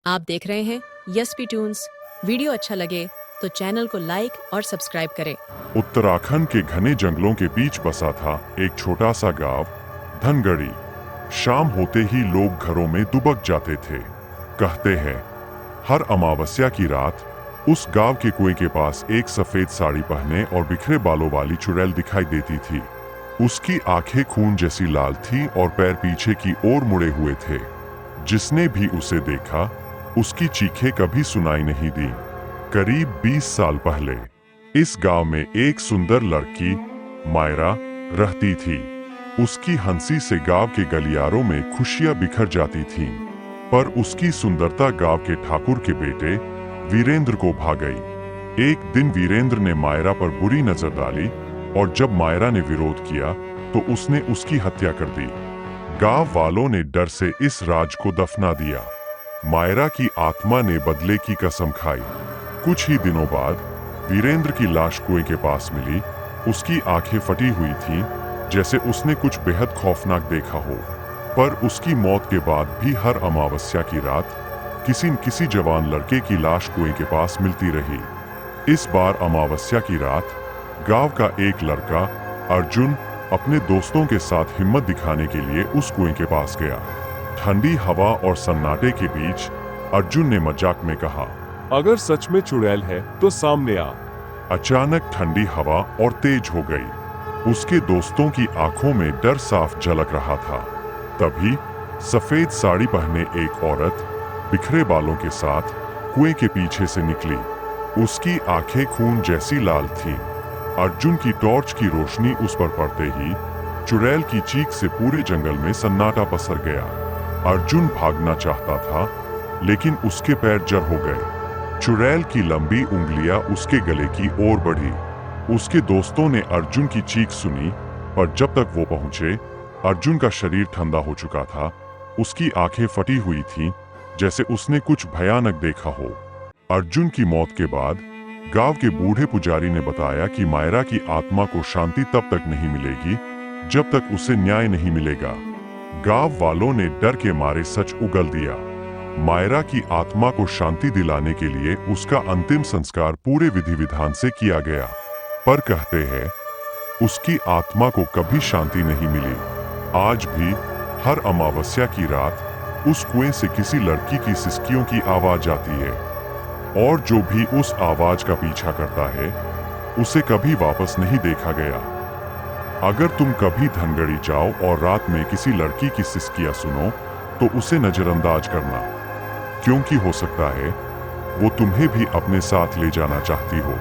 आप देख रहे हैं यस टून्स। वीडियो अच्छा लगे तो चैनल को लाइक और सब्सक्राइब करें। उत्तराखंड के घने जंगलों के बीच बसा था एक छोटा सा गांव धनगढ़ी। शाम होते ही लोग घरों में दुबक जाते थे। कहते हैं हर अमावस्या की रात उस गांव के कुएं के पास एक सफेद साड़ी पहने और बिखरे बालों वाली चुड़ैल दिखाई देती थी। उसकी आंखें खून जैसी लाल थी और पैर पीछे की ओर मुड़े हुए थे। जिसने भी उसे देखा उसकी चीखें कभी सुनाई नहीं दी। करीब 20 साल पहले इस गांव में एक सुंदर लड़की मायरा रहती थी। उसकी हंसी से गांव के गलियारों में खुशियां बिखर जाती थीं। पर उसकी सुंदरता गांव के ठाकुर के बेटे वीरेंद्र को भा गई। एक दिन वीरेंद्र ने मायरा पर बुरी नजर डाली और जब मायरा ने विरोध किया तो उसने उसकी हत्या कर दी। गांव वालों ने डर से इस राज को दफना दिया। मायरा की आत्मा ने बदले की कसम खाई। कुछ ही दिनों बाद वीरेंद्र की लाश कुएं के पास मिली। उसकी आंखें फटी हुई थीं, जैसे उसने कुछ बेहद खौफनाक देखा हो। पर उसकी मौत के बाद भी हर अमावस्या की रात किसी न किसी जवान लड़के की लाश कुएं के पास मिलती रही। इस बार अमावस्या की रात गांव का एक लड़का अर्जुन अपने दोस्तों के साथ हिम्मत दिखाने के लिए उस कुएं के पास गया। ठंडी हवा और सन्नाटे के बीच अर्जुन ने मजाक में कहा, अगर सच में चुड़ैल है तो सामने आ। अचानक ठंडी हवा और तेज हो गई। उसके दोस्तों की आंखों में डर साफ झलक रहा था। तभी सफेद साड़ी पहने एक औरत बिखरे बालों के साथ कुएं के पीछे से निकली। उसकी आंखें खून जैसी लाल थीं। अर्जुन की टॉर्च की रोशनी उस पर पड़ते ही चुड़ैल की चीख से पूरे जंगल में सन्नाटा पसर गया। अर्जुन भागना चाहता था, लेकिन उसके पैर जर हो गए। चुड़ैल की लंबी उंगलियां उसके गले की ओर बढ़ी। उसके दोस्तों ने अर्जुन की चीख सुनी, पर जब तक वो पहुंचे अर्जुन का शरीर ठंडा हो चुका था। उसकी आंखें फटी हुई थीं, जैसे उसने कुछ भयानक देखा हो। अर्जुन की मौत के बाद गांव के बूढ़े पुजारी ने बताया कि मायरा की आत्मा को शांति तब तक नहीं मिलेगी जब तक उसे न्याय नहीं मिलेगा। गांव वालों ने डर के मारे सच उगल दिया। मायरा की आत्मा को शांति दिलाने के लिए उसका अंतिम संस्कार पूरे विधि विधान से किया गया। पर कहते हैं उसकी आत्मा को कभी शांति नहीं मिली। आज भी हर अमावस्या की रात उस कुएं से किसी लड़की की सिसकियों की आवाज आती है, और जो भी उस आवाज का पीछा करता है उसे कभी वापस नहीं देखा गया। अगर तुम कभी धनगढ़ी जाओ और रात में किसी लड़की की सिसकियां सुनो तो उसे नजरअंदाज करना, क्योंकि हो सकता है वो तुम्हें भी अपने साथ ले जाना चाहती हो।